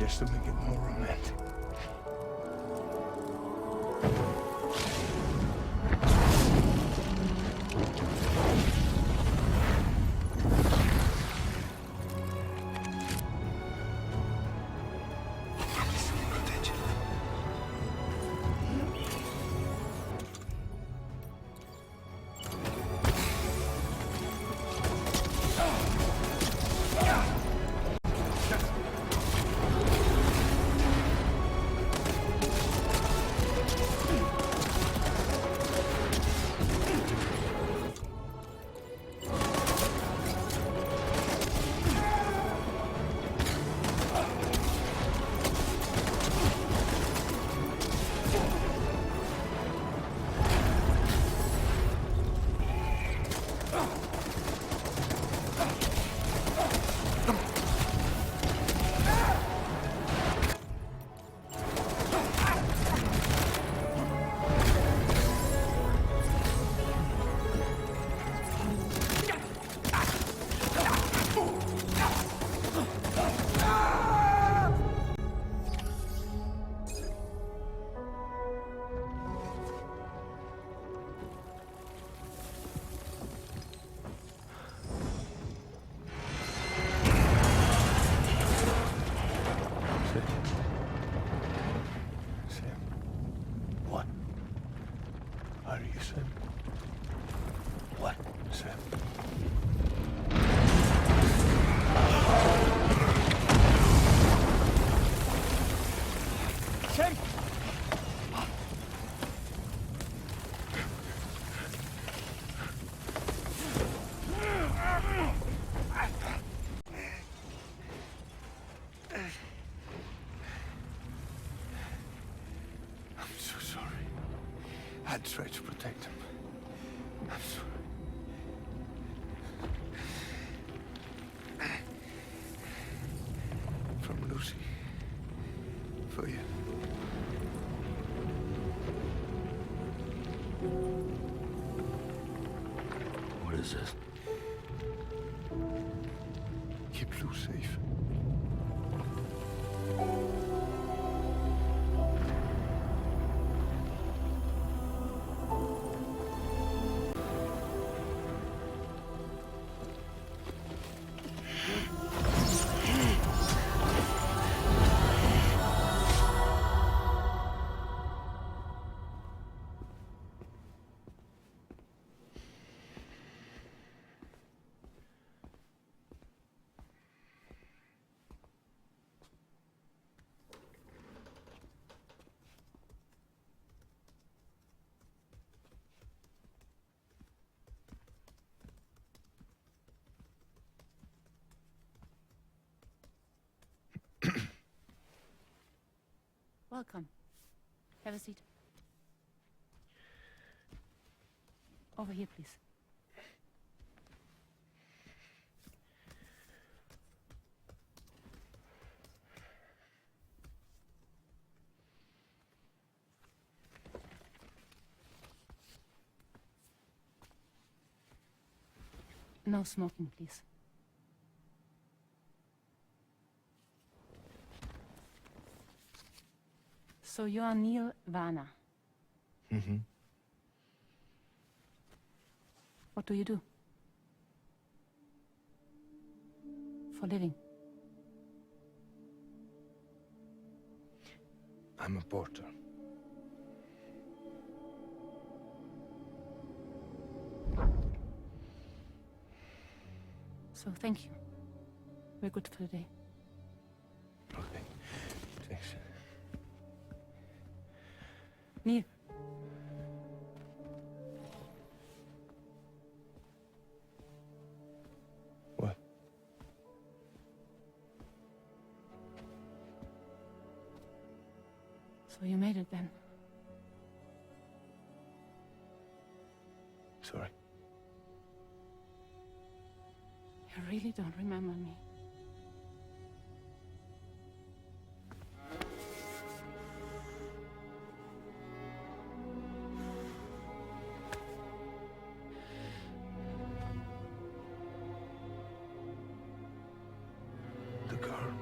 just to make it more romantic. I tried to protect him. I'm sorry. From Lucy. For you. What is this? Keep Lou safe. Welcome. Have a seat. Over here, please. No smoking, please. So you are Neil Warner. Mm-hmm. What do you do? For living? I'm a porter. So thank you. We're good for the day. Okay. Thanks. Neil. What? So you made it then? Sorry. You really don't remember me. The girl.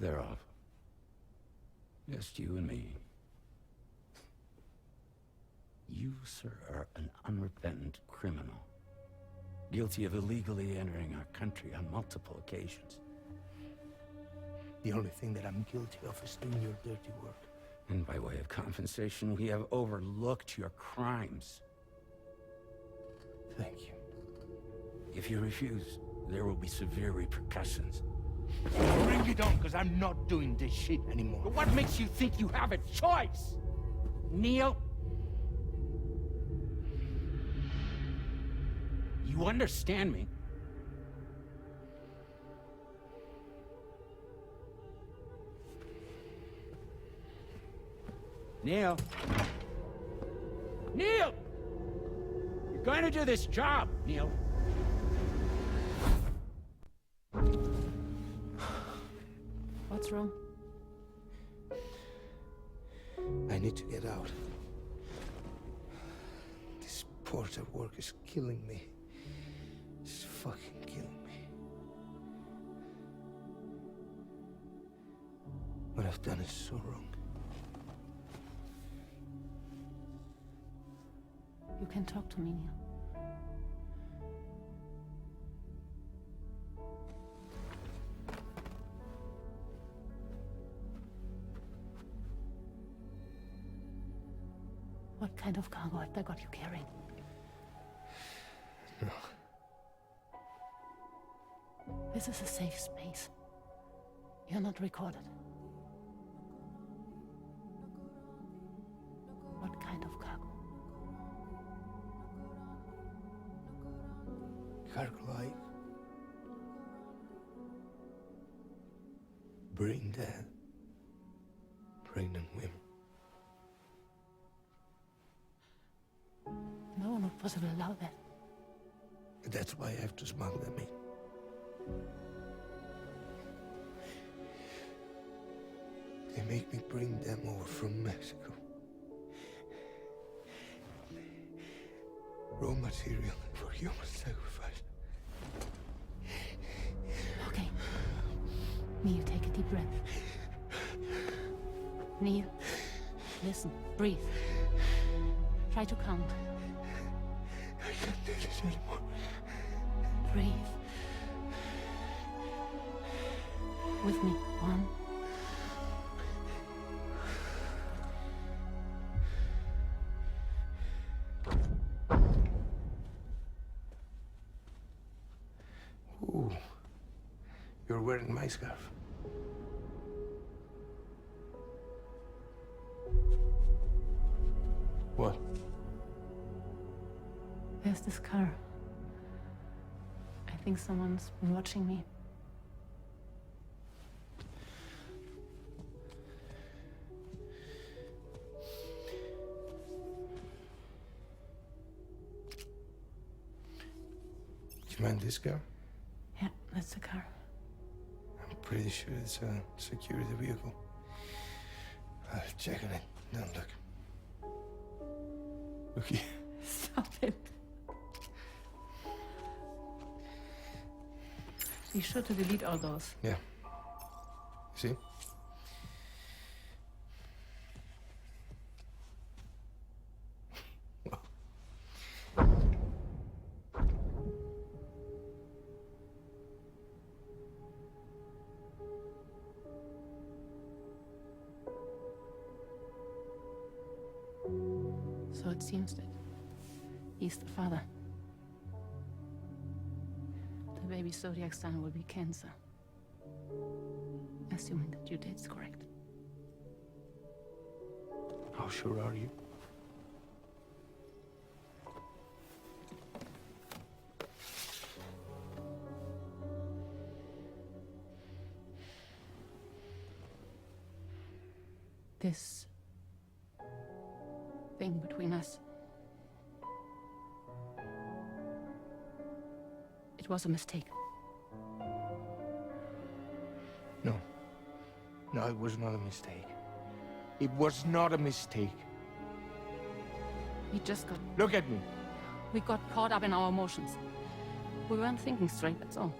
They're off. Just you and me. You, sir, are an unrepentant criminal. Guilty of illegally entering our country on multiple occasions. The only thing that I'm guilty of is doing your dirty work. And by way of compensation, we have overlooked your crimes. Thank you. If you refuse, there will be severe repercussions. Bring it on, because I'm not doing this shit anymore. But what makes you think you have a choice? Neil? You understand me? Neil? Neil! You're going to do this job, Neil. What's wrong? I need to get out. This porter work is killing me. It's fucking killing me. What I've done is so wrong. You can talk to me, Neil. What kind of cargo have they got you carrying? No. This is a safe space. You're not recorded. What kind of cargo? Cargo like brain dead, pregnant women. No one would possibly allow that. That's why I have to smuggle them in. They make me bring them over from Mexico. Raw material for human sacrifice. Okay. Neil, take a deep breath. Neil, listen, breathe. Try to count. I can't do this anymore. Breathe. With me. 1. Ooh, you're wearing my scarf. What? There's this car. I think someone's been watching me. Do you mind this car? Yeah, that's the car. I'm pretty sure it's a security vehicle. I'll check on it. Now look. Look here. Stop it. Be sure to delete all those. Yeah. See? So it seems that he's the father. The baby's zodiac sign will be Cancer. Assuming that due date's correct. How sure are you? This thing between us, it was a mistake. No. No, it was not a mistake. It was not a mistake. We just got... Look at me. We got caught up in our emotions. We weren't thinking straight, that's all.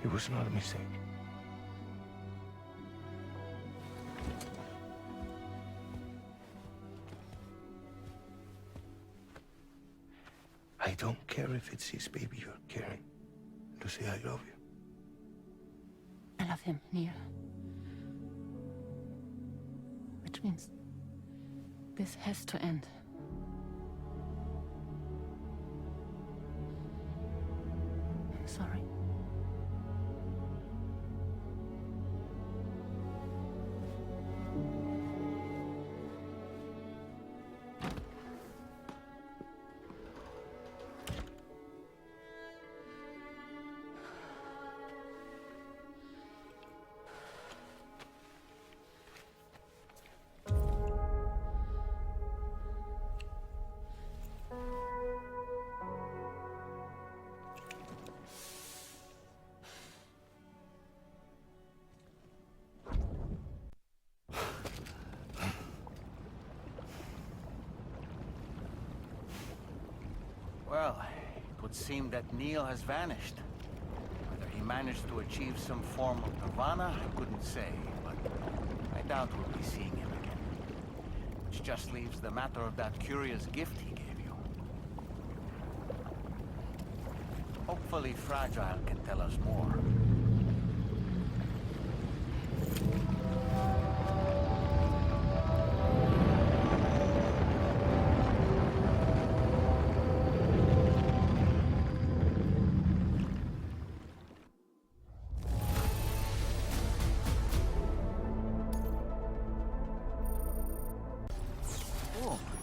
It was not a mistake. I don't care if it's his baby you're carrying. Lucy, I love you. I love him, Neil. Which means this has to end. I'm sorry. Well, it would seem that Neil has vanished. Whether he managed to achieve some form of nirvana, I couldn't say, but I doubt we'll be seeing him again. Which just leaves the matter of that curious gift he gave you. Hopefully Fragile can tell us more.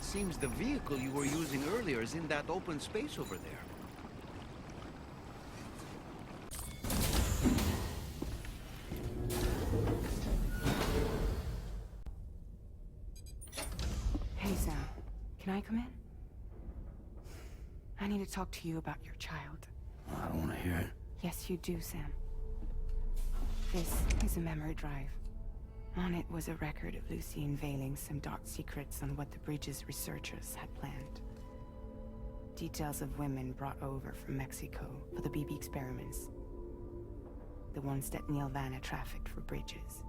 Seems the vehicle you were using earlier is in that open space over there. Hey, Sam. Can I come in? I need to talk to you about your child. I don't want to hear it. Yes, you do, Sam. This is a memory drive. On it was a record of Lucy unveiling some dark secrets on what the Bridges researchers had planned. Details of women brought over from Mexico for the BB experiments. The ones that Neil Vanna trafficked for Bridges.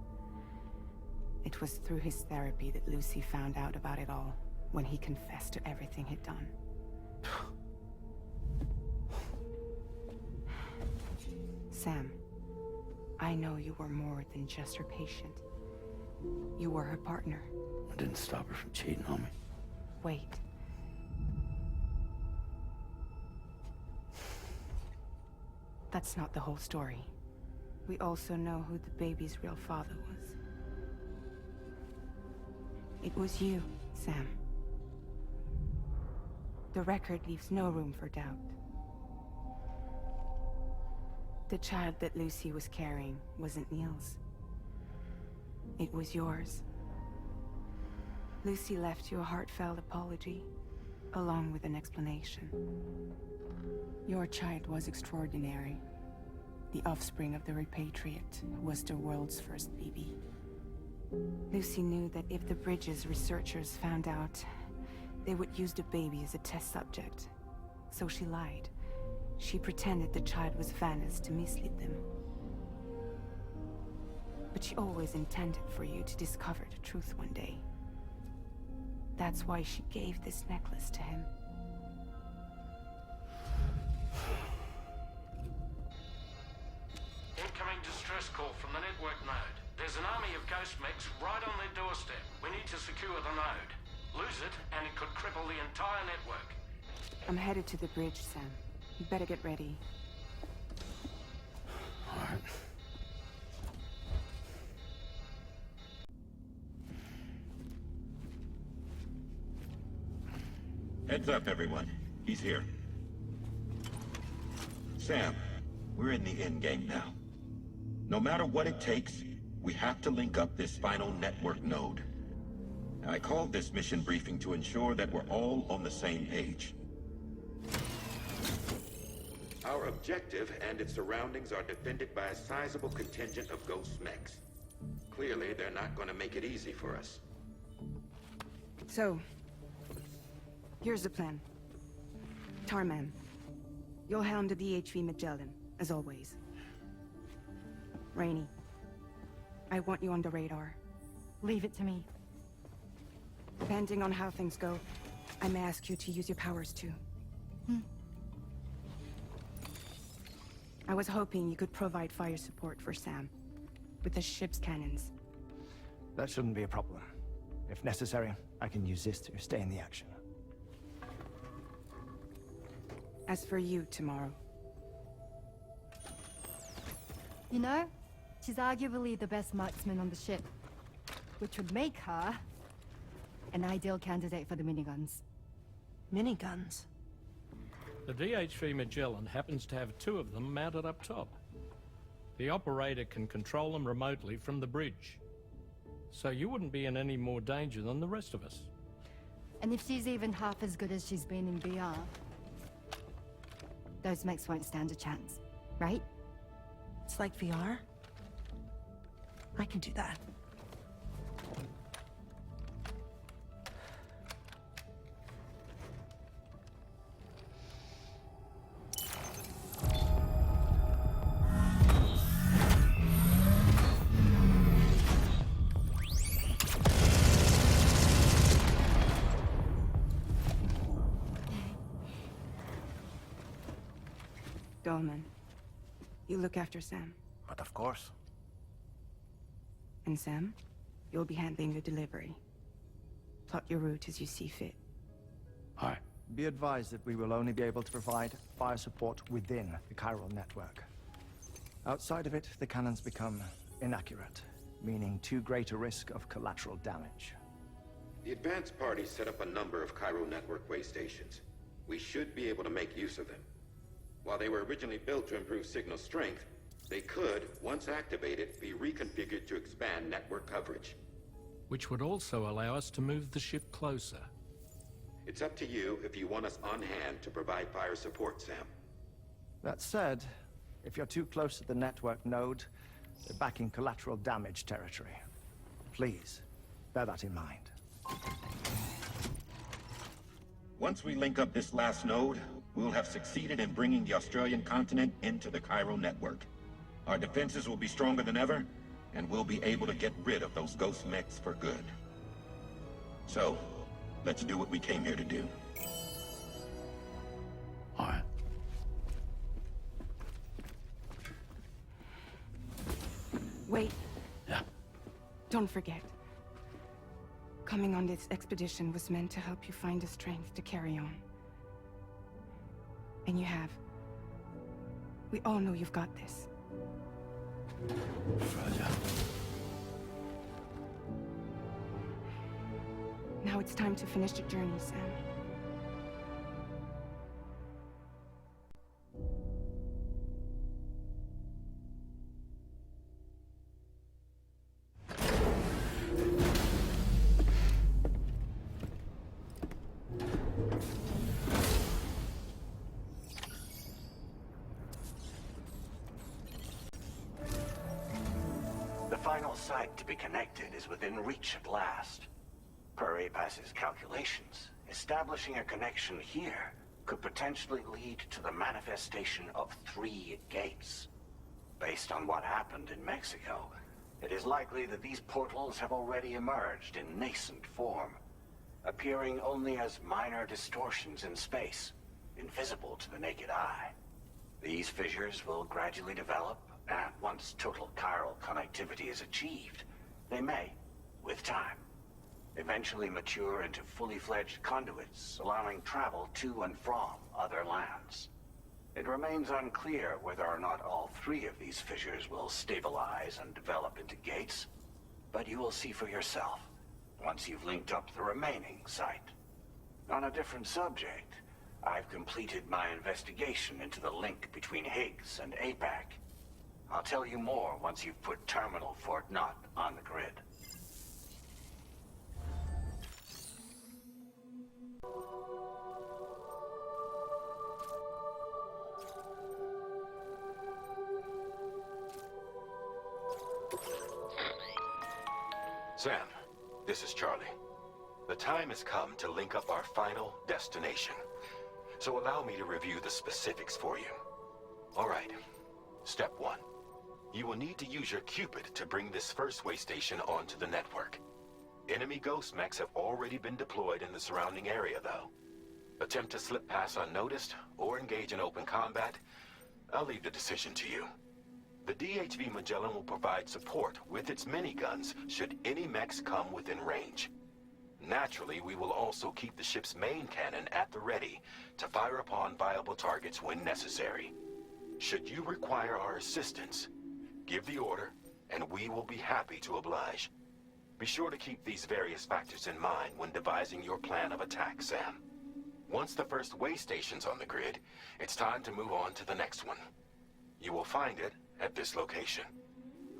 It was through his therapy that Lucy found out about it all when he confessed to everything he'd done. Sam, I know you were more than just her patient. You were her partner. I didn't stop her from cheating on me. Wait. That's not the whole story. We also know who the baby's real father was. It was you, Sam. The record leaves no room for doubt. The child that Lucy was carrying wasn't Neil's. It was yours. Lucy left you a heartfelt apology, along with an explanation. Your child was extraordinary. The offspring of the repatriate who was the world's first BB. Lucy knew that if the Bridges researchers found out, they would use the baby as a test subject. So she lied. She pretended the child was Vanna's to mislead them. But she always intended for you to discover the truth one day. That's why she gave this necklace to him. Incoming distress call from the network node. There's an army of ghost mechs right on their doorstep. We need to secure the node. Lose it, and it could cripple the entire network. I'm headed to the bridge, Sam. You better get ready. All right. Heads up, everyone. He's here. Sam, we're in the endgame now. No matter what it takes, we have to link up this final network node. I called this mission briefing to ensure that we're all on the same page. Our objective and its surroundings are defended by a sizable contingent of ghost mechs. Clearly, they're not going to make it easy for us. So, here's the plan. Tarman, you'll helm the DHV Magellan, as always. Rainey, I want you on the radar. Leave it to me. Depending on how things go, I may ask you to use your powers too. I was hoping you could provide fire support for Sam, with the ship's cannons. That shouldn't be a problem. If necessary, I can use this to stay in the action. As for you, tomorrow. You know, she's arguably the best marksman on the ship, which would make her an ideal candidate for the miniguns. Miniguns? The DHV Magellan happens to have 2 of them mounted up top. The operator can control them remotely from the bridge. So you wouldn't be in any more danger than the rest of us. And if she's even half as good as she's been in VR, those mechs won't stand a chance, right? It's like VR? I can do that. Dolman, you look after Sam. But of course. And Sam, you'll be handling the delivery. Plot your route as you see fit. Aye. Be advised that we will only be able to provide fire support within the chiral network. Outside of it, the cannons become inaccurate, meaning too great a risk of collateral damage. The advanced party set up a number of chiral network way stations. We should be able to make use of them. While they were originally built to improve signal strength, they could, once activated, be reconfigured to expand network coverage. Which would also allow us to move the ship closer. It's up to you if you want us on hand to provide fire support, Sam. That said, if you're too close to the network node, you're back in collateral damage territory. Please, bear that in mind. Once we link up this last node, we'll have succeeded in bringing the Australian continent into the chiral network. Our defenses will be stronger than ever, and we'll be able to get rid of those ghost mechs for good. So, let's do what we came here to do. Aye. Wait. Yeah. Don't forget. Coming on this expedition was meant to help you find the strength to carry on. And you have. We all know you've got this. Roger. Now it's time to finish the journey, Sam. The final site to be connected is within reach at last. Per APAS's calculations, establishing a connection here could potentially lead to the manifestation of 3 gates. Based on what happened in Mexico, it is likely that these portals have already emerged in nascent form, appearing only as minor distortions in space, invisible to the naked eye. These fissures will gradually develop, and once total chiral connectivity is achieved, they may, with time, eventually mature into fully fledged conduits, allowing travel to and from other lands. It remains unclear whether or not all 3 of these fissures will stabilize and develop into gates, but you will see for yourself once you've linked up the remaining site. On a different subject, I've completed my investigation into the link between Higgs and APAC. I'll tell you more once you've put Terminal Fort Knott on the grid. Sam, this is Charlie. The time has come to link up our final destination. So allow me to review the specifics for you. All right. Step 1. You will need to use your Cupid to bring this first way station onto the network. Enemy ghost mechs have already been deployed in the surrounding area, though. Attempt to slip past unnoticed or engage in open combat, I'll leave the decision to you. The DHV Magellan will provide support with its miniguns should any mechs come within range. Naturally, we will also keep the ship's main cannon at the ready to fire upon viable targets when necessary. Should you require our assistance, give the order, and we will be happy to oblige. Be sure to keep these various factors in mind when devising your plan of attack, Sam. Once the first way station's on the grid, it's time to move on to the next one. You will find it at this location.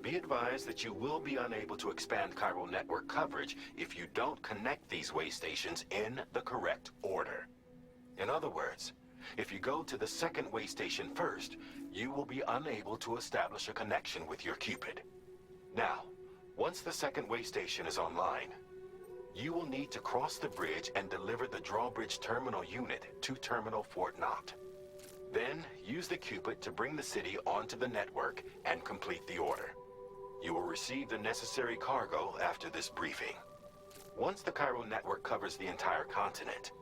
Be advised that you will be unable to expand chiral network coverage if you don't connect these way stations in the correct order. In other words, if you go to the second way station first, you will be unable to establish a connection with your Cupid. Now, once the second way station is online, you will need to cross the bridge and deliver the drawbridge terminal unit to Terminal Fort Knott. Then, use the Cupid to bring the city onto the network and complete the order. You will receive the necessary cargo after this briefing. Once the chiral network covers the entire continent,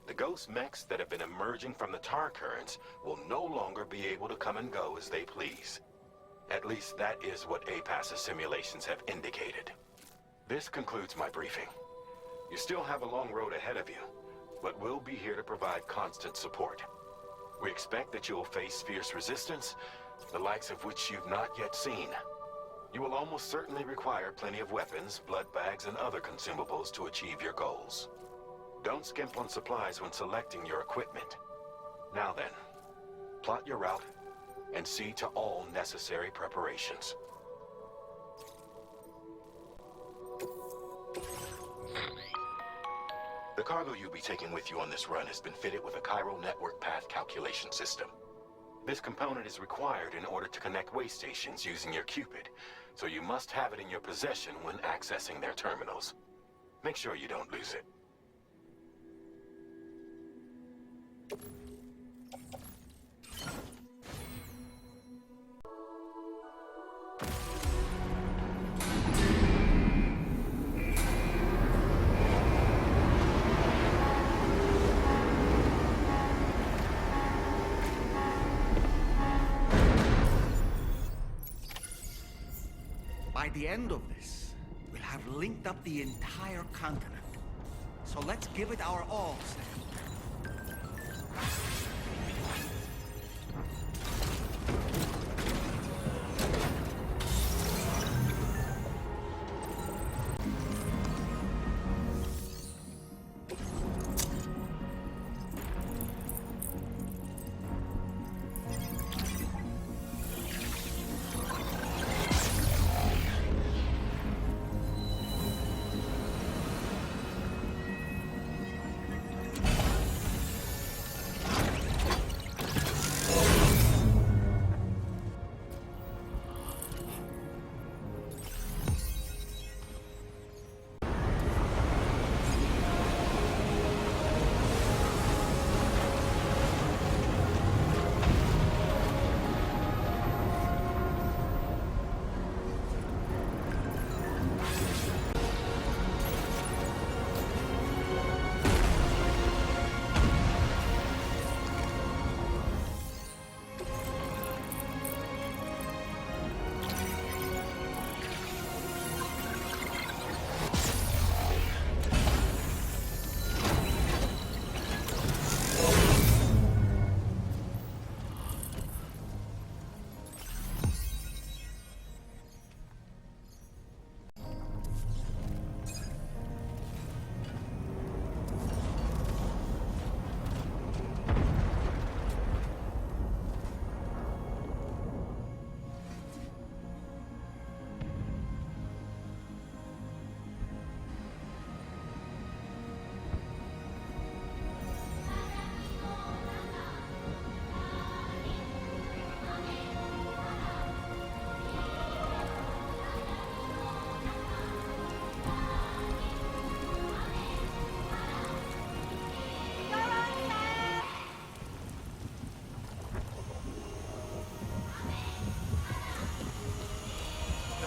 the ghost mechs that have been emerging from the tar currents will no longer be able to come and go as they please. At least that is what APAS's simulations have indicated. This concludes my briefing. You still have a long road ahead of you, but we'll be here to provide constant support. We expect that you will face fierce resistance, the likes of which you've not yet seen. You will almost certainly require plenty of weapons, blood bags, and other consumables to achieve your goals. Don't skimp on supplies when selecting your equipment. Now then, plot your route and see to all necessary preparations. The cargo you'll be taking with you on this run has been fitted with a chiral network path calculation system. This component is required in order to connect way stations using your Cupid, so you must have it in your possession when accessing their terminals. Make sure you don't lose it. By the end of this, we'll have linked up the entire continent. So let's give it our all, Sam.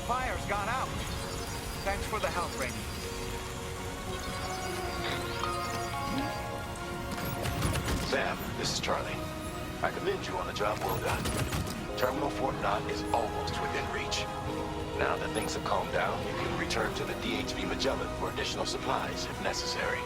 Fire's gone out. Thanks for the help, Rainy. Sam, this is Charlie. I commend you on a job well done. Terminal Fort Knott is almost within reach. Now that things have calmed down, you can return to the DHV Magellan for additional supplies if necessary.